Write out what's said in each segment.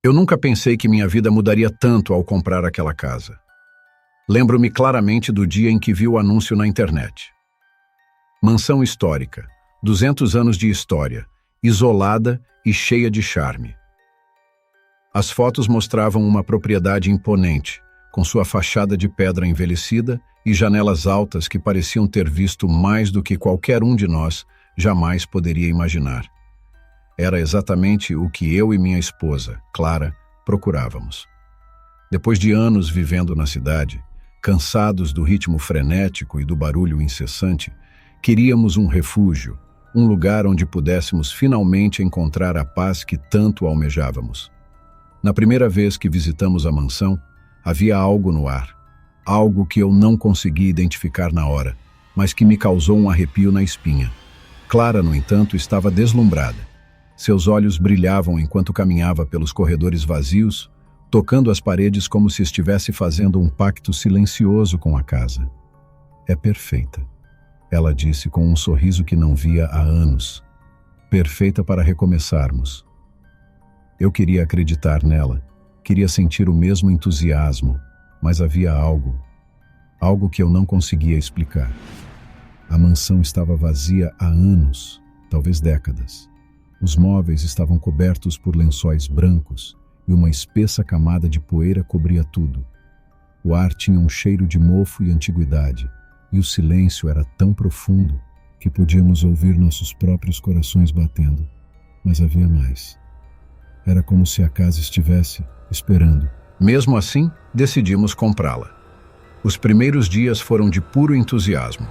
Eu nunca pensei que minha vida mudaria tanto ao comprar aquela casa. Lembro-me claramente do dia em que vi o anúncio na internet. Mansão histórica, 200 anos de história, isolada e cheia de charme. As fotos mostravam uma propriedade imponente, com sua fachada de pedra envelhecida e janelas altas que pareciam ter visto mais do que qualquer um de nós jamais poderia imaginar. Era exatamente o que eu e minha esposa, Clara, procurávamos. Depois de anos vivendo na cidade, cansados do ritmo frenético e do barulho incessante, queríamos um refúgio, um lugar onde pudéssemos finalmente encontrar a paz que tanto almejávamos. Na primeira vez que visitamos a mansão, havia algo no ar, algo que eu não consegui identificar na hora, mas que me causou um arrepio na espinha. Clara, no entanto, estava deslumbrada. Seus olhos brilhavam enquanto caminhava pelos corredores vazios, tocando as paredes como se estivesse fazendo um pacto silencioso com a casa. "É perfeita", ela disse com um sorriso que não via há anos. "Perfeita para recomeçarmos." Eu queria acreditar nela, queria sentir o mesmo entusiasmo, mas havia algo que eu não conseguia explicar. A mansão estava vazia há anos, talvez décadas. Os móveis estavam cobertos por lençóis brancos e uma espessa camada de poeira cobria tudo. O ar tinha um cheiro de mofo e antiguidade, e o silêncio era tão profundo que podíamos ouvir nossos próprios corações batendo. Mas havia mais. Era como se a casa estivesse esperando. Mesmo assim, decidimos comprá-la. Os primeiros dias foram de puro entusiasmo.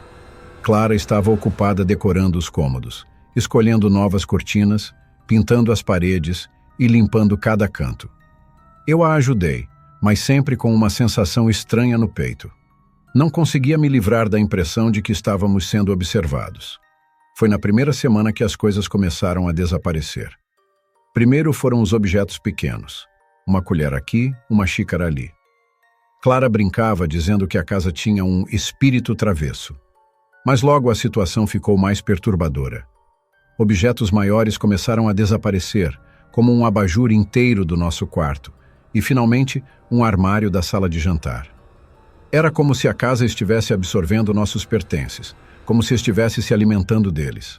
Clara estava ocupada decorando os cômodos, escolhendo novas cortinas, pintando as paredes e limpando cada canto. Eu a ajudei, mas sempre com uma sensação estranha no peito. Não conseguia me livrar da impressão de que estávamos sendo observados. Foi na primeira semana que as coisas começaram a desaparecer. Primeiro foram os objetos pequenos. Uma colher aqui, uma xícara ali. Clara brincava dizendo que a casa tinha um espírito travesso. Mas logo a situação ficou mais perturbadora. Objetos maiores começaram a desaparecer, como um abajur inteiro do nosso quarto, e finalmente um armário da sala de jantar. Era como se a casa estivesse absorvendo nossos pertences, como se estivesse se alimentando deles.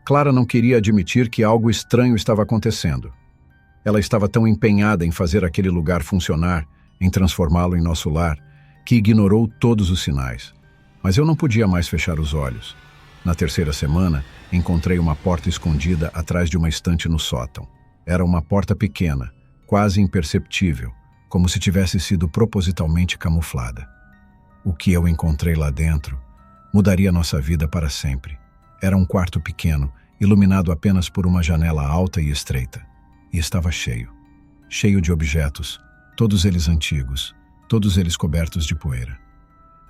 Clara não queria admitir que algo estranho estava acontecendo. Ela estava tão empenhada em fazer aquele lugar funcionar, em transformá-lo em nosso lar, que ignorou todos os sinais. Mas eu não podia mais fechar os olhos. Na terceira semana, encontrei uma porta escondida atrás de uma estante no sótão. Era uma porta pequena, quase imperceptível, como se tivesse sido propositalmente camuflada. O que eu encontrei lá dentro mudaria nossa vida para sempre. Era um quarto pequeno, iluminado apenas por uma janela alta e estreita. E estava cheio de objetos, todos eles antigos, todos eles cobertos de poeira.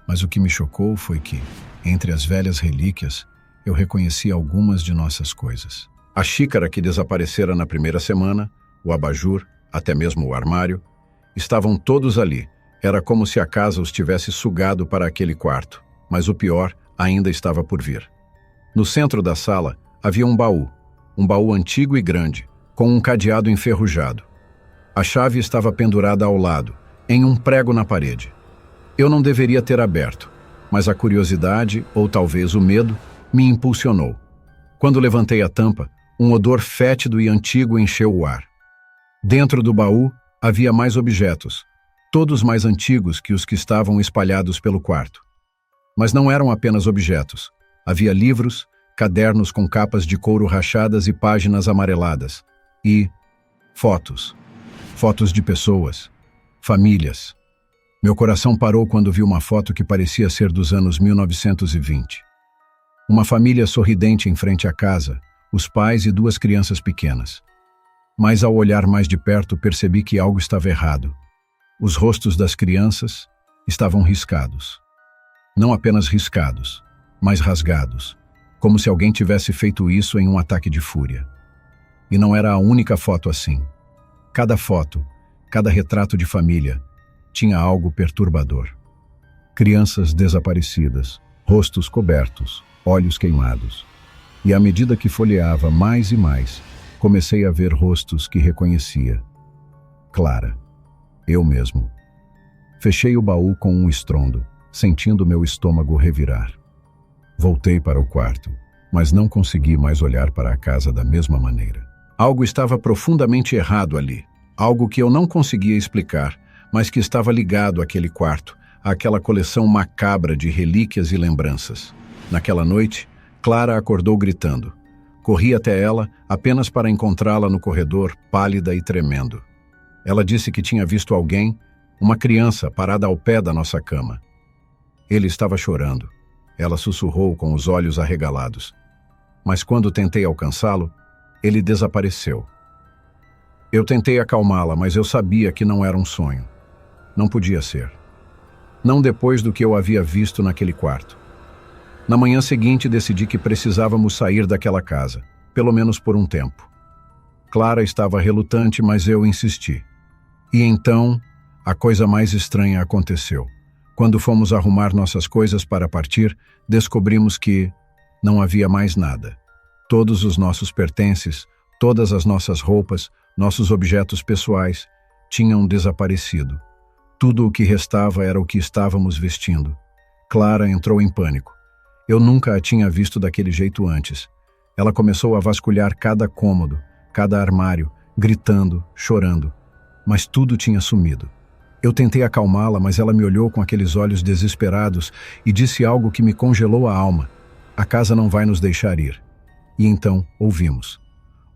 Mas o que me chocou foi que, entre as velhas relíquias, eu reconheci algumas de nossas coisas. A xícara que desaparecera na primeira semana, o abajur, até mesmo o armário, estavam todos ali. Era como se a casa os tivesse sugado para aquele quarto, mas o pior ainda estava por vir. No centro da sala havia um baú antigo e grande, com um cadeado enferrujado. A chave estava pendurada ao lado, em um prego na parede. Eu não deveria ter aberto, mas a curiosidade, ou talvez o medo, me impulsionou. Quando levantei a tampa, um odor fétido e antigo encheu o ar. Dentro do baú havia mais objetos, todos mais antigos que os que estavam espalhados pelo quarto. Mas não eram apenas objetos. Havia livros, cadernos com capas de couro rachadas e páginas amareladas. E fotos. Fotos de pessoas, famílias. Meu coração parou quando vi uma foto que parecia ser dos anos 1920. Uma família sorridente em frente à casa, os pais e duas crianças pequenas. Mas ao olhar mais de perto percebi que algo estava errado. Os rostos das crianças estavam riscados. Não apenas riscados, mas rasgados, como se alguém tivesse feito isso em um ataque de fúria. E não era a única foto assim. Cada foto, cada retrato de família, tinha algo perturbador. Crianças desaparecidas, rostos cobertos, olhos queimados. E à medida que folheava mais e mais, comecei a ver rostos que reconhecia. Clara. Eu mesmo. Fechei o baú com um estrondo, sentindo meu estômago revirar. Voltei para o quarto, mas não consegui mais olhar para a casa da mesma maneira. Algo estava profundamente errado ali, algo que eu não conseguia explicar, mas que estava ligado àquele quarto, àquela coleção macabra de relíquias e lembranças. Naquela noite, Clara acordou gritando. Corri até ela apenas para encontrá-la no corredor, pálida e tremendo. Ela disse que tinha visto alguém, uma criança parada ao pé da nossa cama. Ele estava chorando. Ela sussurrou com os olhos arregalados. Mas quando tentei alcançá-lo, ele desapareceu. Eu tentei acalmá-la, mas eu sabia que não era um sonho. Não podia ser. Não depois do que eu havia visto naquele quarto. Na manhã seguinte, decidi que precisávamos sair daquela casa, pelo menos por um tempo. Clara estava relutante, mas eu insisti. E então, a coisa mais estranha aconteceu. Quando fomos arrumar nossas coisas para partir, descobrimos que não havia mais nada. Todos os nossos pertences, todas as nossas roupas, nossos objetos pessoais, tinham desaparecido. Tudo o que restava era o que estávamos vestindo. Clara entrou em pânico. Eu nunca a tinha visto daquele jeito antes. Ela começou a vasculhar cada cômodo, cada armário, gritando, chorando. Mas tudo tinha sumido. Eu tentei acalmá-la, mas ela me olhou com aqueles olhos desesperados e disse algo que me congelou a alma. A casa não vai nos deixar ir. E então ouvimos.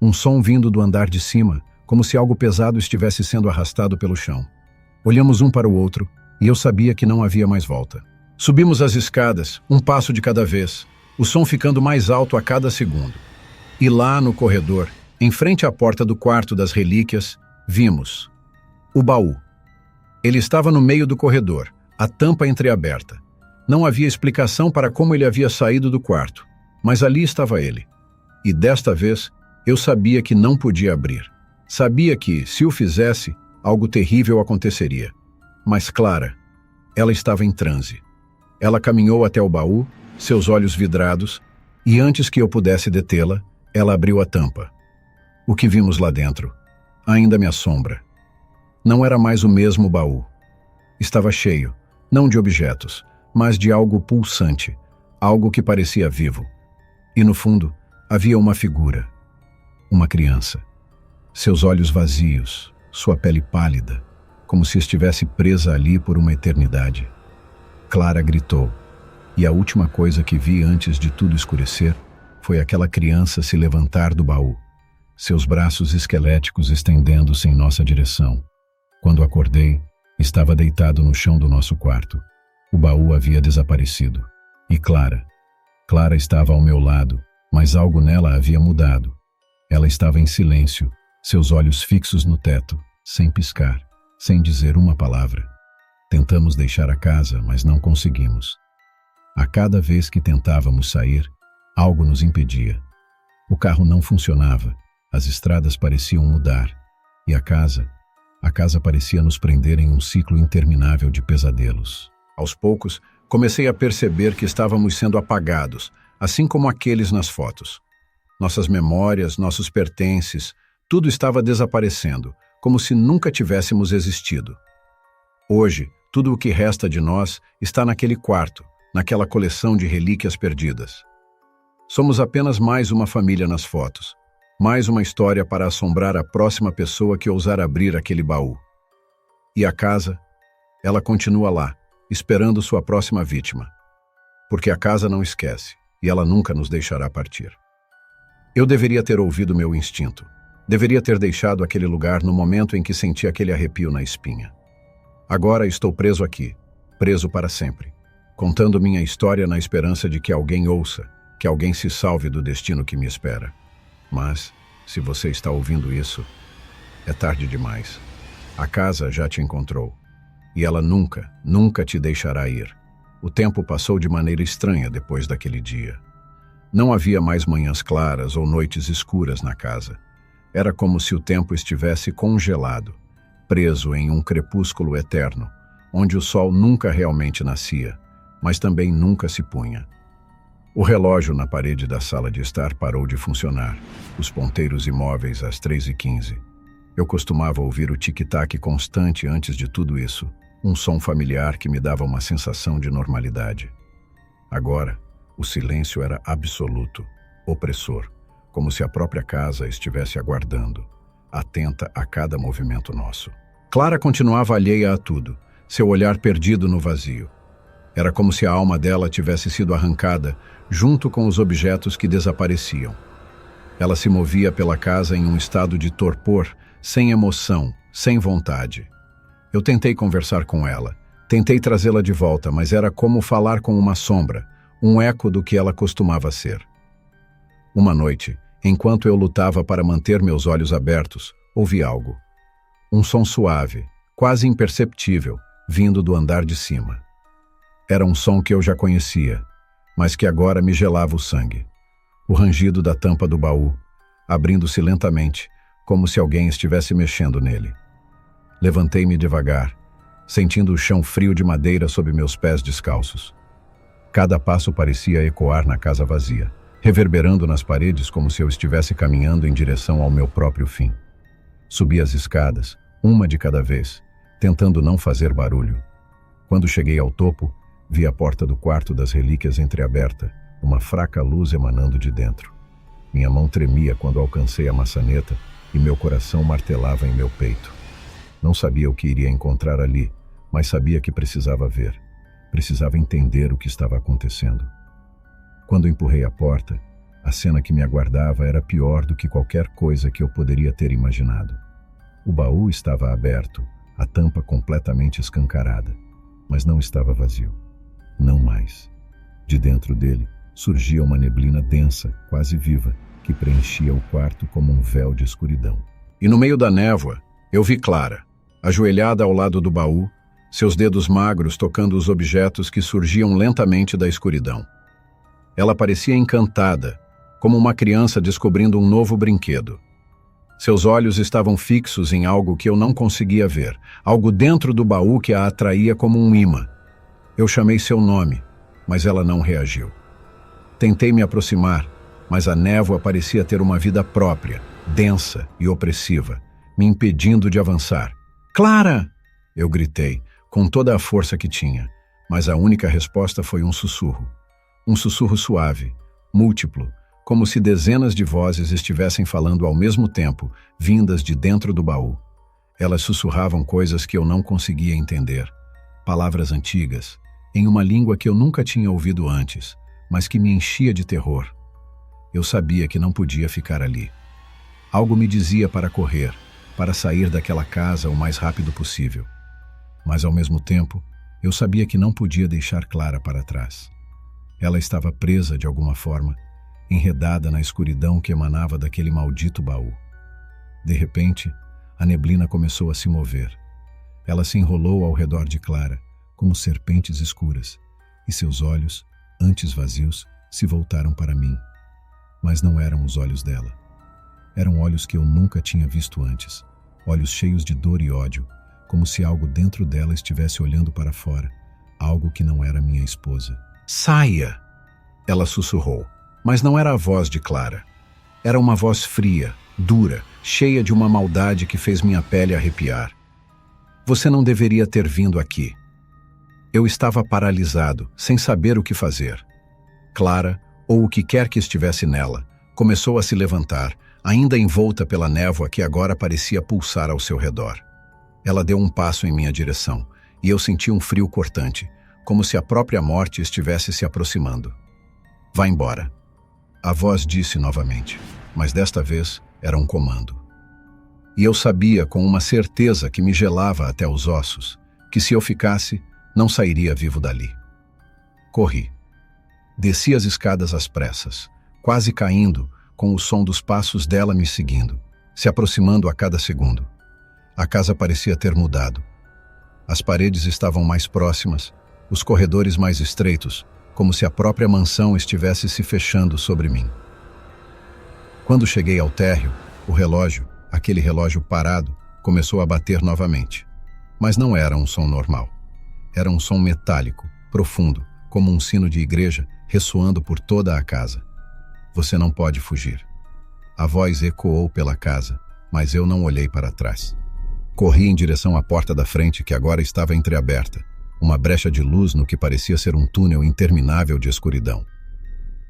Um som vindo do andar de cima, como se algo pesado estivesse sendo arrastado pelo chão. Olhamos um para o outro e eu sabia que não havia mais volta. Subimos as escadas, um passo de cada vez, o som ficando mais alto a cada segundo. E lá no corredor, em frente à porta do quarto das relíquias, vimos o baú. Ele estava no meio do corredor, a tampa entreaberta. Não havia explicação para como ele havia saído do quarto, mas ali estava ele. E desta vez, eu sabia que não podia abrir. Sabia que, se o fizesse, algo terrível aconteceria. Mas Clara, ela estava em transe. Ela caminhou até o baú, seus olhos vidrados, e antes que eu pudesse detê-la, ela abriu a tampa. O que vimos lá dentro ainda me assombra. Não era mais o mesmo baú. Estava cheio, não de objetos, mas de algo pulsante, algo que parecia vivo. E no fundo, havia uma figura. Uma criança. Seus olhos vazios, sua pele pálida, como se estivesse presa ali por uma eternidade. Clara gritou, e a última coisa que vi antes de tudo escurecer foi aquela criança se levantar do baú, seus braços esqueléticos estendendo-se em nossa direção. Quando acordei, estava deitado no chão do nosso quarto. O baú havia desaparecido. E Clara estava ao meu lado, mas algo nela havia mudado. Ela estava em silêncio, seus olhos fixos no teto, sem piscar, sem dizer uma palavra. Tentamos deixar a casa, mas não conseguimos. A cada vez que tentávamos sair, algo nos impedia. O carro não funcionava, as estradas pareciam mudar, e a casa parecia nos prender em um ciclo interminável de pesadelos. Aos poucos, comecei a perceber que estávamos sendo apagados, assim como aqueles nas fotos. Nossas memórias, nossos pertences, tudo estava desaparecendo, como se nunca tivéssemos existido. Hoje, tudo o que resta de nós está naquele quarto, naquela coleção de relíquias perdidas. Somos apenas mais uma família nas fotos, mais uma história para assombrar a próxima pessoa que ousar abrir aquele baú. E a casa, ela continua lá, esperando sua próxima vítima. Porque a casa não esquece, e ela nunca nos deixará partir. Eu deveria ter ouvido meu instinto. Deveria ter deixado aquele lugar no momento em que senti aquele arrepio na espinha. Agora estou preso aqui, preso para sempre, contando minha história na esperança de que alguém ouça, que alguém se salve do destino que me espera. Mas, se você está ouvindo isso, é tarde demais. A casa já te encontrou. E ela nunca, nunca te deixará ir. O tempo passou de maneira estranha depois daquele dia. Não havia mais manhãs claras ou noites escuras na casa. Era como se o tempo estivesse congelado, preso em um crepúsculo eterno, onde o sol nunca realmente nascia, mas também nunca se punha. O relógio na parede da sala de estar parou de funcionar, os ponteiros imóveis às 3h15. Eu costumava ouvir o tic-tac constante antes de tudo isso, um som familiar que me dava uma sensação de normalidade. Agora, o silêncio era absoluto, opressor, como se a própria casa estivesse aguardando, atenta a cada movimento nosso. Clara continuava alheia a tudo, seu olhar perdido no vazio. Era como se a alma dela tivesse sido arrancada, junto com os objetos que desapareciam. Ela se movia pela casa em um estado de torpor, sem emoção, sem vontade. Eu tentei conversar com ela, tentei trazê-la de volta, mas era como falar com uma sombra, um eco do que ela costumava ser. Uma noite, enquanto eu lutava para manter meus olhos abertos, ouvi algo. Um som suave, quase imperceptível, vindo do andar de cima. Era um som que eu já conhecia, mas que agora me gelava o sangue. O rangido da tampa do baú, abrindo-se lentamente, como se alguém estivesse mexendo nele. Levantei-me devagar, sentindo o chão frio de madeira sob meus pés descalços. Cada passo parecia ecoar na casa vazia, reverberando nas paredes como se eu estivesse caminhando em direção ao meu próprio fim. Subi as escadas, uma de cada vez, tentando não fazer barulho. Quando cheguei ao topo, vi a porta do quarto das relíquias entreaberta, uma fraca luz emanando de dentro. Minha mão tremia quando alcancei a maçaneta e meu coração martelava em meu peito. Não sabia o que iria encontrar ali, mas sabia que precisava ver. Precisava entender o que estava acontecendo. Quando empurrei a porta, a cena que me aguardava era pior do que qualquer coisa que eu poderia ter imaginado. O baú estava aberto, a tampa completamente escancarada, mas não estava vazio. Não mais. De dentro dele, surgia uma neblina densa, quase viva, que preenchia o quarto como um véu de escuridão. E no meio da névoa, eu vi Clara, ajoelhada ao lado do baú, seus dedos magros tocando os objetos que surgiam lentamente da escuridão. Ela parecia encantada, como uma criança descobrindo um novo brinquedo. Seus olhos estavam fixos em algo que eu não conseguia ver, algo dentro do baú que a atraía como um imã. Eu chamei seu nome, mas ela não reagiu. Tentei me aproximar, mas a névoa parecia ter uma vida própria, densa e opressiva, me impedindo de avançar. "Clara!" Eu gritei, com toda a força que tinha, mas a única resposta foi um sussurro. Um sussurro suave, múltiplo, como se dezenas de vozes estivessem falando ao mesmo tempo, vindas de dentro do baú. Elas sussurravam coisas que eu não conseguia entender, palavras antigas, em uma língua que eu nunca tinha ouvido antes, mas que me enchia de terror. Eu sabia que não podia ficar ali. Algo me dizia para correr, para sair daquela casa o mais rápido possível. Mas, ao mesmo tempo, eu sabia que não podia deixar Clara para trás. Ela estava presa de alguma forma, enredada na escuridão que emanava daquele maldito baú. De repente, a neblina começou a se mover. Ela se enrolou ao redor de Clara, como serpentes escuras, e seus olhos, antes vazios, se voltaram para mim. Mas não eram os olhos dela. Eram olhos que eu nunca tinha visto antes, olhos cheios de dor e ódio, como se algo dentro dela estivesse olhando para fora, algo que não era minha esposa. "Saia!" Ela sussurrou, mas não era a voz de Clara. Era uma voz fria, dura, cheia de uma maldade que fez minha pele arrepiar. "Você não deveria ter vindo aqui." Eu estava paralisado, sem saber o que fazer. Clara, ou o que quer que estivesse nela, começou a se levantar, ainda envolta pela névoa que agora parecia pulsar ao seu redor. Ela deu um passo em minha direção, e eu senti um frio cortante, como se a própria morte estivesse se aproximando. "Vá embora." A voz disse novamente, mas desta vez era um comando. E eu sabia com uma certeza que me gelava até os ossos, que se eu ficasse, não sairia vivo dali. Corri. Desci as escadas às pressas, quase caindo, com o som dos passos dela me seguindo, se aproximando a cada segundo. A casa parecia ter mudado. As paredes estavam mais próximas, os corredores mais estreitos, como se a própria mansão estivesse se fechando sobre mim. Quando cheguei ao térreo, o relógio, aquele relógio parado, começou a bater novamente. Mas não era um som normal. Era um som metálico, profundo, como um sino de igreja, ressoando por toda a casa. "Você não pode fugir." A voz ecoou pela casa, mas eu não olhei para trás. Corri em direção à porta da frente, que agora estava entreaberta, uma brecha de luz no que parecia ser um túnel interminável de escuridão.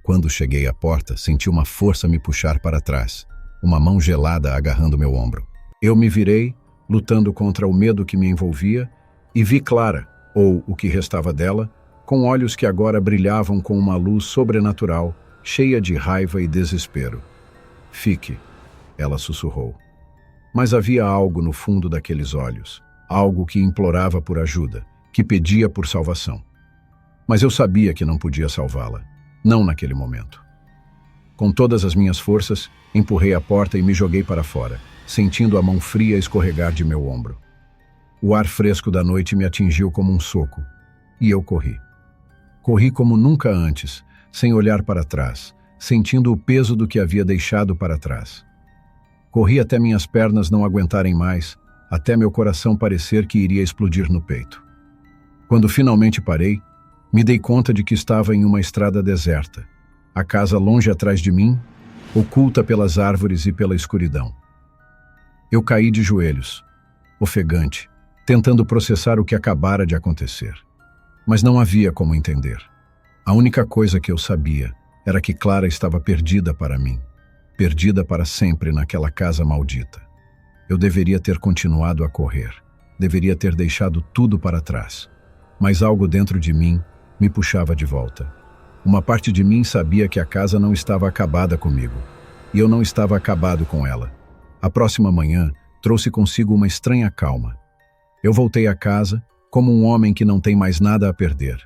Quando cheguei à porta, senti uma força me puxar para trás, uma mão gelada agarrando meu ombro. Eu me virei, lutando contra o medo que me envolvia, e vi Clara, ou o que restava dela, com olhos que agora brilhavam com uma luz sobrenatural, cheia de raiva e desespero. "Fique", ela sussurrou. Mas havia algo no fundo daqueles olhos, algo que implorava por ajuda, que pedia por salvação. Mas eu sabia que não podia salvá-la, não naquele momento. Com todas as minhas forças, empurrei a porta e me joguei para fora, sentindo a mão fria escorregar de meu ombro. O ar fresco da noite me atingiu como um soco, e eu corri. Corri como nunca antes, sem olhar para trás, sentindo o peso do que havia deixado para trás. Corri até minhas pernas não aguentarem mais, até meu coração parecer que iria explodir no peito. Quando finalmente parei, me dei conta de que estava em uma estrada deserta, a casa longe atrás de mim, oculta pelas árvores e pela escuridão. Eu caí de joelhos, ofegante, tentando processar o que acabara de acontecer. Mas não havia como entender. A única coisa que eu sabia era que Clara estava perdida para mim, perdida para sempre naquela casa maldita. Eu deveria ter continuado a correr, deveria ter deixado tudo para trás, mas algo dentro de mim me puxava de volta. Uma parte de mim sabia que a casa não estava acabada comigo, e eu não estava acabado com ela. A próxima manhã trouxe consigo uma estranha calma. Eu voltei a casa como um homem que não tem mais nada a perder,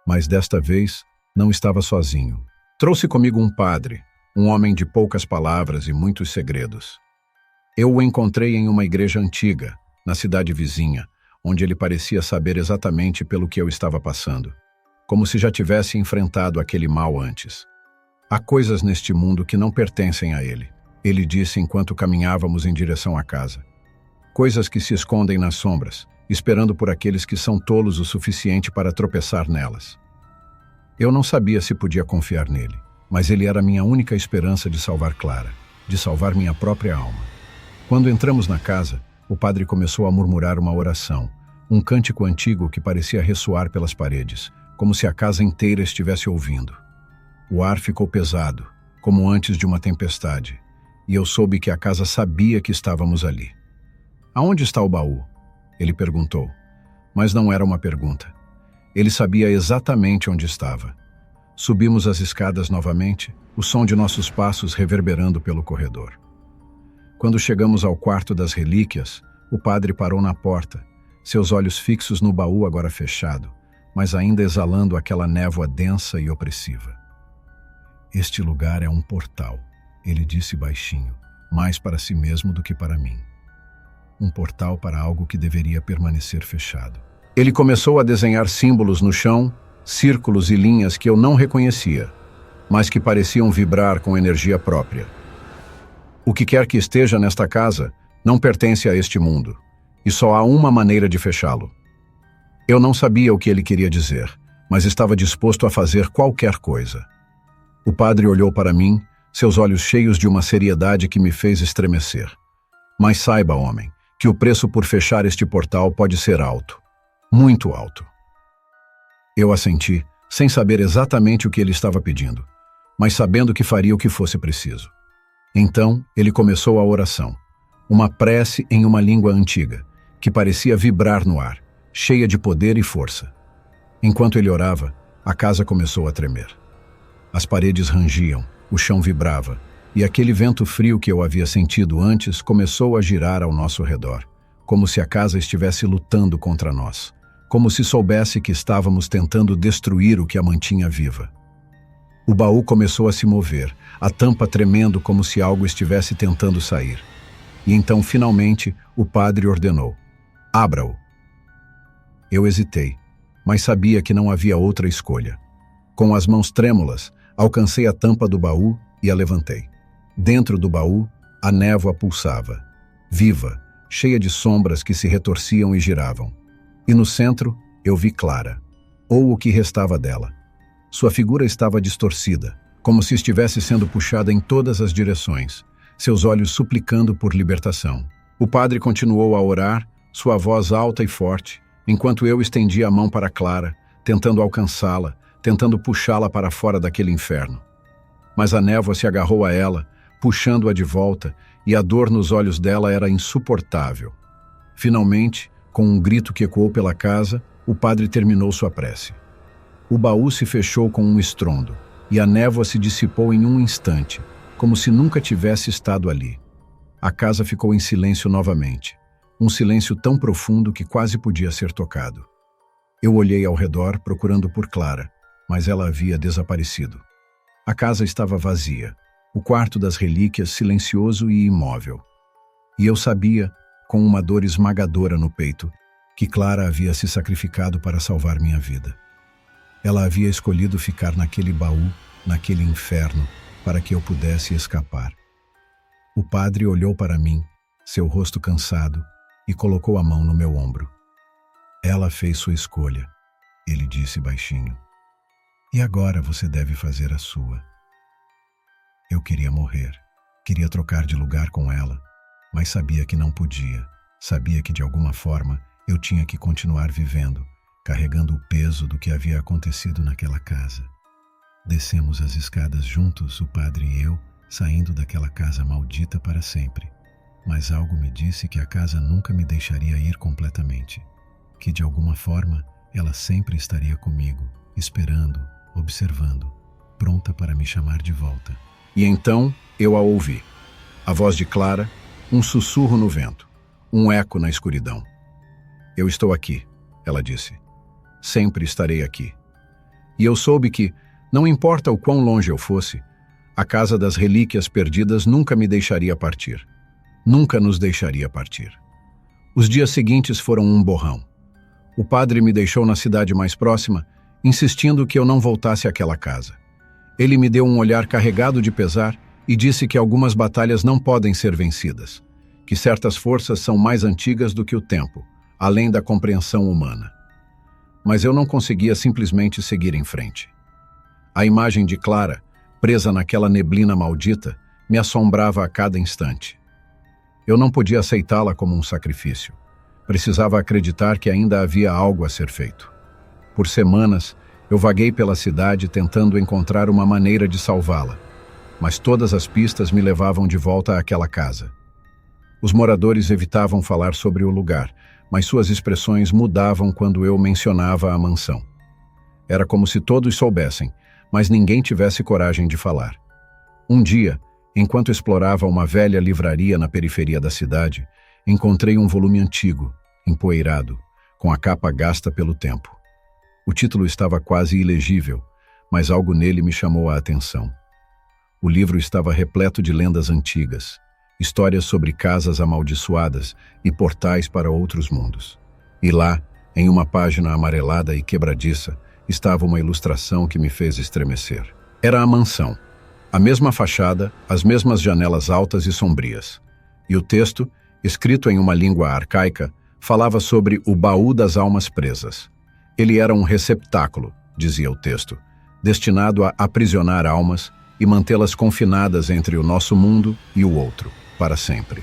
mas desta vez não estava sozinho. Trouxe comigo um padre, um homem de poucas palavras e muitos segredos. Eu o encontrei em uma igreja antiga, na cidade vizinha, onde ele parecia saber exatamente pelo que eu estava passando, como se já tivesse enfrentado aquele mal antes. "Há coisas neste mundo que não pertencem a ele disse enquanto caminhávamos em direção à casa. "Coisas que se escondem nas sombras, esperando por aqueles que são tolos o suficiente para tropeçar nelas." Eu não sabia se podia confiar nele, mas ele era minha única esperança de salvar Clara, de salvar minha própria alma. Quando entramos na casa, o padre começou a murmurar uma oração, um cântico antigo que parecia ressoar pelas paredes, como se a casa inteira estivesse ouvindo. O ar ficou pesado, como antes de uma tempestade, e eu soube que a casa sabia que estávamos ali. "Aonde está o baú?" ele perguntou, mas não era uma pergunta. Ele sabia exatamente onde estava. Subimos as escadas novamente, o som de nossos passos reverberando pelo corredor. Quando chegamos ao quarto das relíquias, o padre parou na porta, seus olhos fixos no baú agora fechado, mas ainda exalando aquela névoa densa e opressiva. "Este lugar é um portal", ele disse baixinho, mais para si mesmo do que para mim. Um portal para algo que deveria permanecer fechado. Ele começou a desenhar símbolos no chão, círculos e linhas que eu não reconhecia, mas que pareciam vibrar com energia própria. "O que quer que esteja nesta casa não pertence a este mundo, e só há uma maneira de fechá-lo." Eu não sabia o que ele queria dizer, mas estava disposto a fazer qualquer coisa. O padre olhou para mim, seus olhos cheios de uma seriedade que me fez estremecer. "Mas saiba, homem, que o preço por fechar este portal pode ser alto. Muito alto." Eu assenti, sem saber exatamente o que ele estava pedindo, mas sabendo que faria o que fosse preciso. Então, ele começou a oração, uma prece em uma língua antiga, que parecia vibrar no ar, cheia de poder e força. Enquanto ele orava, a casa começou a tremer. As paredes rangiam, o chão vibrava, e aquele vento frio que eu havia sentido antes começou a girar ao nosso redor, como se a casa estivesse lutando contra nós, como se soubesse que estávamos tentando destruir o que a mantinha viva. O baú começou a se mover, a tampa tremendo como se algo estivesse tentando sair. E então, finalmente, o padre ordenou: "Abra-o." Eu hesitei, mas sabia que não havia outra escolha. Com as mãos trêmulas, alcancei a tampa do baú e a levantei. Dentro do baú, a névoa pulsava, viva, cheia de sombras que se retorciam e giravam. E no centro, eu vi Clara, ou o que restava dela. Sua figura estava distorcida, como se estivesse sendo puxada em todas as direções. seus olhos suplicando por libertação. O padre continuou a orar, sua voz alta e forte, enquanto eu estendia a mão para Clara, tentando alcançá-la, tentando puxá-la para fora daquele inferno. Mas a névoa se agarrou a ela, puxando-a de volta, e a dor nos olhos dela era insuportável. Finalmente, com um grito que ecoou pela casa, o padre terminou sua prece. O baú se fechou com um estrondo, e a névoa se dissipou em um instante, como se nunca tivesse estado ali. A casa ficou em silêncio novamente, um silêncio tão profundo que quase podia ser tocado. Eu olhei ao redor procurando por Clara, mas ela havia desaparecido. A casa estava vazia, o quarto das relíquias silencioso e imóvel. E eu sabia, com uma dor esmagadora no peito, que Clara havia se sacrificado para salvar minha vida. Ela havia escolhido ficar naquele baú, naquele inferno, para que eu pudesse escapar. O padre olhou para mim, seu rosto cansado, e colocou a mão no meu ombro. Ela fez sua escolha, ele disse baixinho. E agora você deve fazer a sua. Eu queria morrer, queria trocar de lugar com ela, mas sabia que não podia, sabia que de alguma forma eu tinha que continuar vivendo, carregando o peso do que havia acontecido naquela casa. Descemos as escadas juntos, o padre e eu, saindo daquela casa maldita para sempre. Mas algo me disse que a casa nunca me deixaria ir completamente, que de alguma forma ela sempre estaria comigo, esperando, observando, pronta para me chamar de volta. E então eu a ouvi. A voz de Clara, um sussurro no vento, um eco na escuridão. Eu estou aqui, ela disse. Sempre estarei aqui. E eu soube que, não importa o quão longe eu fosse, a casa das relíquias perdidas nunca me deixaria partir. Nunca nos deixaria partir. Os dias seguintes foram um borrão. O padre me deixou na cidade mais próxima, insistindo que eu não voltasse àquela casa. Ele me deu um olhar carregado de pesar e disse que algumas batalhas não podem ser vencidas, que certas forças são mais antigas do que o tempo, além da compreensão humana. Mas eu não conseguia simplesmente seguir em frente. A imagem de Clara, presa naquela neblina maldita, me assombrava a cada instante. Eu não podia aceitá-la como um sacrifício. Precisava acreditar que ainda havia algo a ser feito. Por semanas, eu vaguei pela cidade tentando encontrar uma maneira de salvá-la, mas todas as pistas me levavam de volta àquela casa. Os moradores evitavam falar sobre o lugar, mas suas expressões mudavam quando eu mencionava a mansão. Era como se todos soubessem, mas ninguém tivesse coragem de falar. Um dia, enquanto explorava uma velha livraria na periferia da cidade, encontrei um volume antigo, empoeirado, com a capa gasta pelo tempo. O título estava quase ilegível, mas algo nele me chamou a atenção. O livro estava repleto de lendas antigas, histórias sobre casas amaldiçoadas e portais para outros mundos. E lá, em uma página amarelada e quebradiça, estava uma ilustração que me fez estremecer. Era a mansão. A mesma fachada, as mesmas janelas altas e sombrias. E o texto, escrito em uma língua arcaica, falava sobre o baú das almas presas. Ele era um receptáculo, dizia o texto, destinado a aprisionar almas e mantê-las confinadas entre o nosso mundo e o outro, para sempre.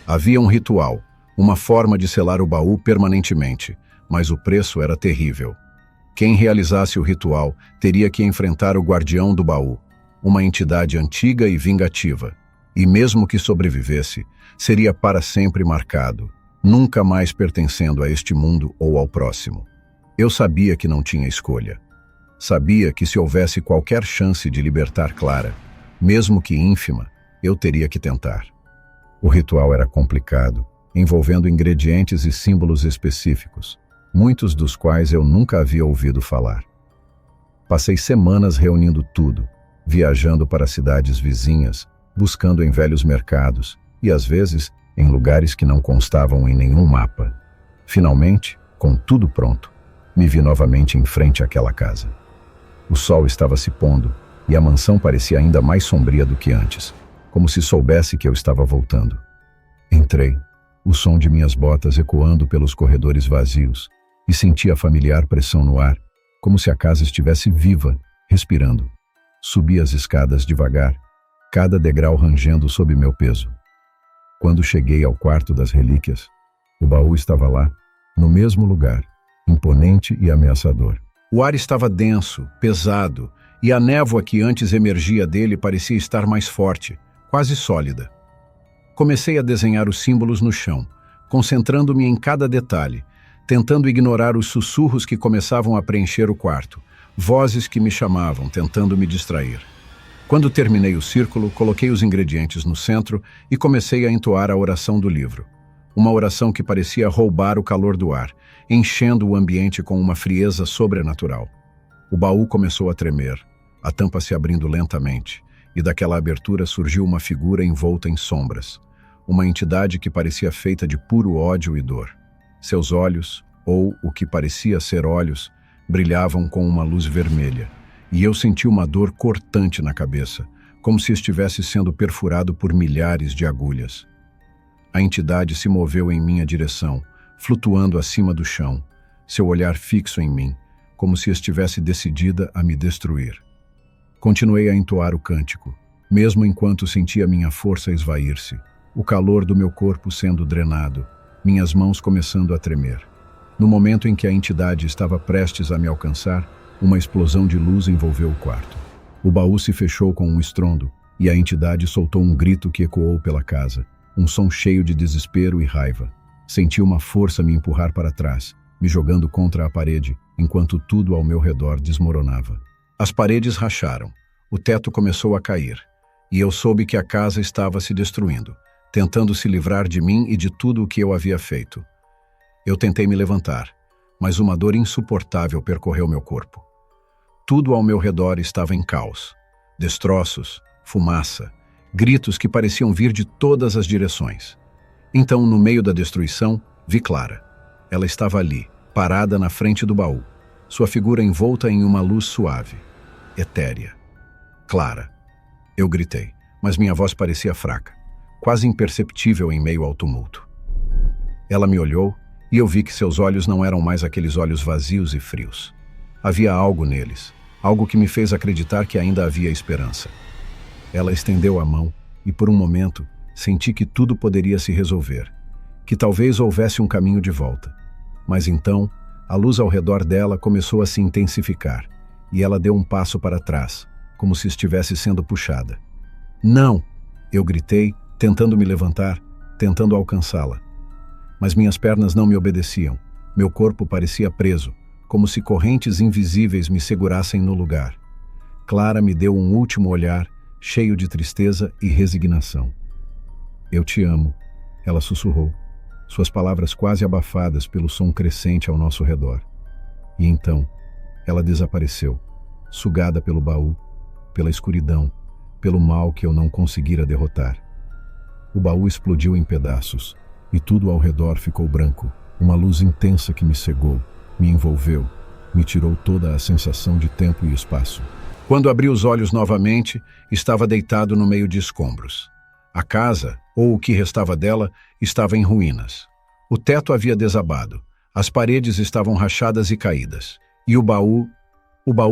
Havia um ritual, uma forma de selar o baú permanentemente, mas o preço era terrível. Quem realizasse o ritual teria que enfrentar o guardião do baú, uma entidade antiga e vingativa, e mesmo que sobrevivesse, seria para sempre marcado, nunca mais pertencendo a este mundo ou ao próximo. Eu sabia que não tinha escolha. Sabia que se houvesse qualquer chance de libertar Clara, mesmo que ínfima, eu teria que tentar. O ritual era complicado, envolvendo ingredientes e símbolos específicos, muitos dos quais eu nunca havia ouvido falar. Passei semanas reunindo tudo, viajando para cidades vizinhas, buscando em velhos mercados e, às vezes, em lugares que não constavam em nenhum mapa. Finalmente, com tudo pronto, me vi novamente em frente àquela casa. O sol estava se pondo e a mansão parecia ainda mais sombria do que antes, como se soubesse que eu estava voltando. Entrei, o som de minhas botas ecoando pelos corredores vazios, e senti a familiar pressão no ar, como se a casa estivesse viva, respirando. Subi as escadas devagar, cada degrau rangendo sob meu peso. Quando cheguei ao quarto das relíquias, o baú estava lá, no mesmo lugar, imponente e ameaçador. O ar estava denso, pesado, e a névoa que antes emergia dele parecia estar mais forte, quase sólida. Comecei a desenhar os símbolos no chão, concentrando-me em cada detalhe, tentando ignorar os sussurros que começavam a preencher o quarto, vozes que me chamavam, tentando me distrair. Quando terminei o círculo, coloquei os ingredientes no centro e comecei a entoar a oração do livro. Uma oração que parecia roubar o calor do ar, enchendo o ambiente com uma frieza sobrenatural. O baú começou a tremer, a tampa se abrindo lentamente, e daquela abertura surgiu uma figura envolta em sombras, uma entidade que parecia feita de puro ódio e dor. Seus olhos, ou o que parecia ser olhos, brilhavam com uma luz vermelha, e eu senti uma dor cortante na cabeça, como se estivesse sendo perfurado por milhares de agulhas. A entidade se moveu em minha direção, flutuando acima do chão, seu olhar fixo em mim, como se estivesse decidida a me destruir. Continuei a entoar o cântico, mesmo enquanto sentia minha força esvair-se, o calor do meu corpo sendo drenado, minhas mãos começando a tremer. No momento em que a entidade estava prestes a me alcançar, uma explosão de luz envolveu o quarto. O baú se fechou com um estrondo, e a entidade soltou um grito que ecoou pela casa, um som cheio de desespero e raiva. Senti uma força me empurrar para trás, me jogando contra a parede, enquanto tudo ao meu redor desmoronava. As paredes racharam, o teto começou a cair, e eu soube que a casa estava se destruindo, tentando se livrar de mim e de tudo o que eu havia feito. Eu tentei me levantar, mas uma dor insuportável percorreu meu corpo. Tudo ao meu redor estava em caos. Destroços, fumaça, gritos que pareciam vir de todas as direções. Então, no meio da destruição, vi Clara. Ela estava ali, parada na frente do baú, sua figura envolta em uma luz suave, etérea. Clara. Eu gritei, mas minha voz parecia fraca, quase imperceptível em meio ao tumulto. Ela me olhou e eu vi que seus olhos não eram mais aqueles olhos vazios e frios. Havia algo neles, algo que me fez acreditar que ainda havia esperança. Ela estendeu a mão e, por um momento, senti que tudo poderia se resolver, que talvez houvesse um caminho de volta. Mas então, a luz ao redor dela começou a se intensificar e ela deu um passo para trás, como se estivesse sendo puxada. Não! Eu gritei, tentando me levantar, tentando alcançá-la. Mas minhas pernas não me obedeciam, meu corpo parecia preso, como se correntes invisíveis me segurassem no lugar. Clara me deu um último olhar, cheio de tristeza e resignação. Eu te amo, ela sussurrou, suas palavras quase abafadas pelo som crescente ao nosso redor. E então, ela desapareceu, sugada pelo baú, pela escuridão, pelo mal que eu não conseguira derrotar. O baú explodiu em pedaços, e tudo ao redor ficou branco, uma luz intensa que me cegou, me envolveu, me tirou toda a sensação de tempo e espaço. Quando abri os olhos novamente, estava deitado no meio de escombros. A casa, ou o que restava dela, estava em ruínas. O teto havia desabado, as paredes estavam rachadas e caídas, e o baú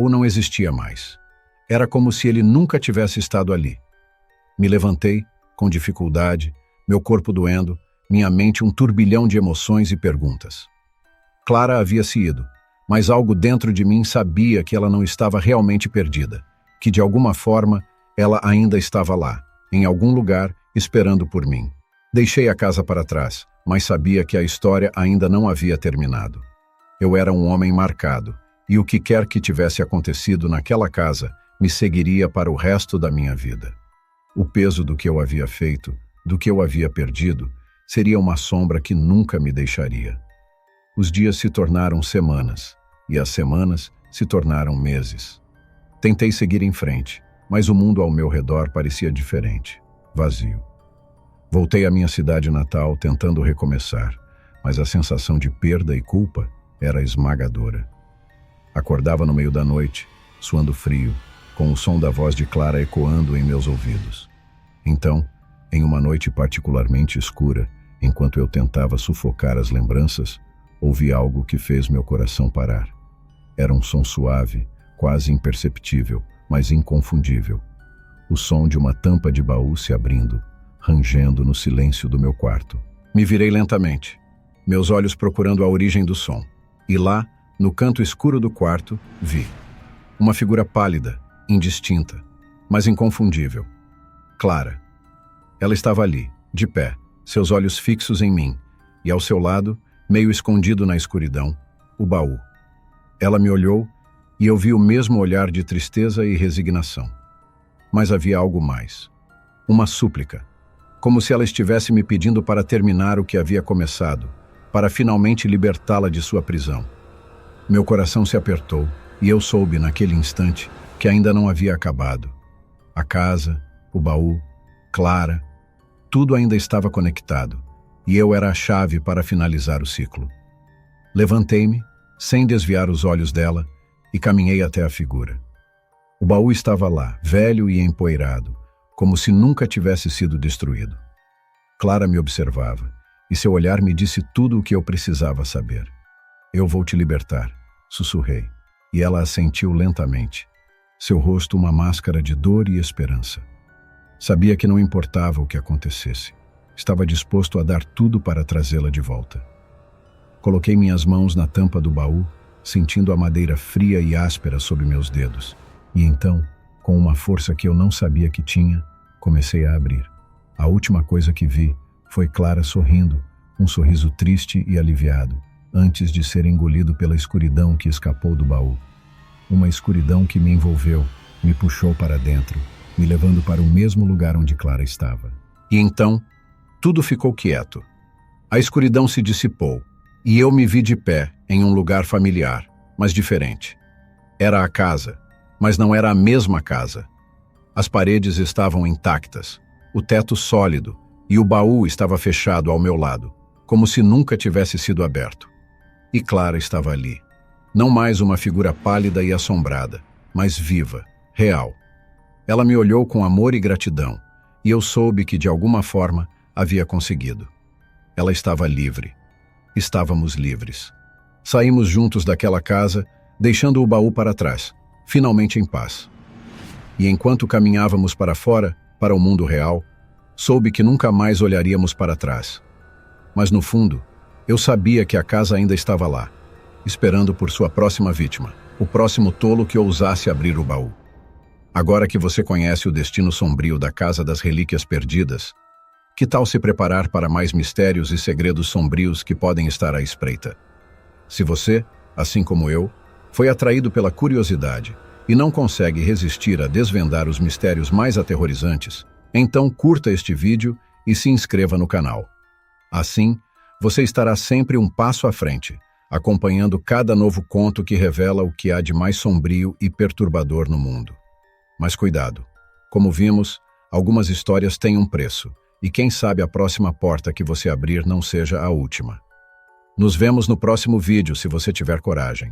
não existia mais. Era como se ele nunca tivesse estado ali. Me levantei, com dificuldade, meu corpo doendo, minha mente um turbilhão de emoções e perguntas. Clara havia se ido, mas algo dentro de mim sabia que ela não estava realmente perdida, que de alguma forma ela ainda estava lá, em algum lugar, esperando por mim. Deixei a casa para trás, mas sabia que a história ainda não havia terminado. Eu era um homem marcado, e o que quer que tivesse acontecido naquela casa me seguiria para o resto da minha vida. O peso do que eu havia feito, do que eu havia perdido, seria uma sombra que nunca me deixaria. Os dias se tornaram semanas, e as semanas se tornaram meses. Tentei seguir em frente, mas o mundo ao meu redor parecia diferente, vazio. Voltei à minha cidade natal tentando recomeçar, mas a sensação de perda e culpa era esmagadora. Acordava no meio da noite, suando frio, com o som da voz de Clara ecoando em meus ouvidos. Então, em uma noite particularmente escura, enquanto eu tentava sufocar as lembranças, ouvi algo que fez meu coração parar. Era um som suave, quase imperceptível, mas inconfundível. o som de uma tampa de baú se abrindo, rangendo no silêncio do meu quarto. Me virei lentamente, meus olhos procurando a origem do som, e lá, no canto escuro do quarto, vi uma figura pálida, indistinta, mas inconfundível. Clara. Ela estava ali, de pé, seus olhos fixos em mim, e ao seu lado, meio escondido na escuridão, o baú. Ela me olhou e eu vi o mesmo olhar de tristeza e resignação. Mas havia algo mais. Uma súplica, como se ela estivesse me pedindo para terminar o que havia começado, para finalmente libertá-la de sua prisão. Meu coração se apertou e eu soube naquele instante que ainda não havia acabado. A casa, o baú, Clara, tudo ainda estava conectado e eu era a chave para finalizar o ciclo. Levantei-me, sem desviar os olhos dela, e caminhei até a figura. O baú estava lá, velho e empoeirado, como se nunca tivesse sido destruído. Clara me observava, e seu olhar me disse tudo o que eu precisava saber. Eu vou te libertar, sussurrei, e ela assentiu lentamente, seu rosto uma máscara de dor e esperança. Sabia que não importava o que acontecesse. Estava disposto a dar tudo para trazê-la de volta. Coloquei minhas mãos na tampa do baú, sentindo a madeira fria e áspera sob meus dedos. E então, com uma força que eu não sabia que tinha, comecei a abrir. A última coisa que vi foi Clara sorrindo, um sorriso triste e aliviado, antes de ser engolido pela escuridão que escapou do baú. Uma escuridão que me envolveu, me puxou para dentro, me levando para o mesmo lugar onde Clara estava. E então, tudo ficou quieto. A escuridão se dissipou, e eu me vi de pé em um lugar familiar, mas diferente. Era a casa, mas não era a mesma casa. As paredes estavam intactas, o teto sólido, e o baú estava fechado ao meu lado, como se nunca tivesse sido aberto. E Clara estava ali. Não mais uma figura pálida e assombrada, mas viva, real. Ela me olhou com amor e gratidão, e eu soube que, de alguma forma, havia conseguido. Ela estava livre. Estávamos livres. Saímos juntos daquela casa, deixando o baú para trás, finalmente em paz. E enquanto caminhávamos para fora, para o mundo real, soube que nunca mais olharíamos para trás. Mas no fundo, eu sabia que a casa ainda estava lá, esperando por sua próxima vítima, o próximo tolo que ousasse abrir o baú. Agora que você conhece o destino sombrio da Casa das Relíquias Perdidas, que tal se preparar para mais mistérios e segredos sombrios que podem estar à espreita? Se você, assim como eu, foi atraído pela curiosidade e não consegue resistir a desvendar os mistérios mais aterrorizantes, então curta este vídeo e se inscreva no canal. Assim, você estará sempre um passo à frente, acompanhando cada novo conto que revela o que há de mais sombrio e perturbador no mundo. Mas cuidado, como vimos, algumas histórias têm um preço, e quem sabe a próxima porta que você abrir não seja a última. Nos vemos no próximo vídeo se você tiver coragem.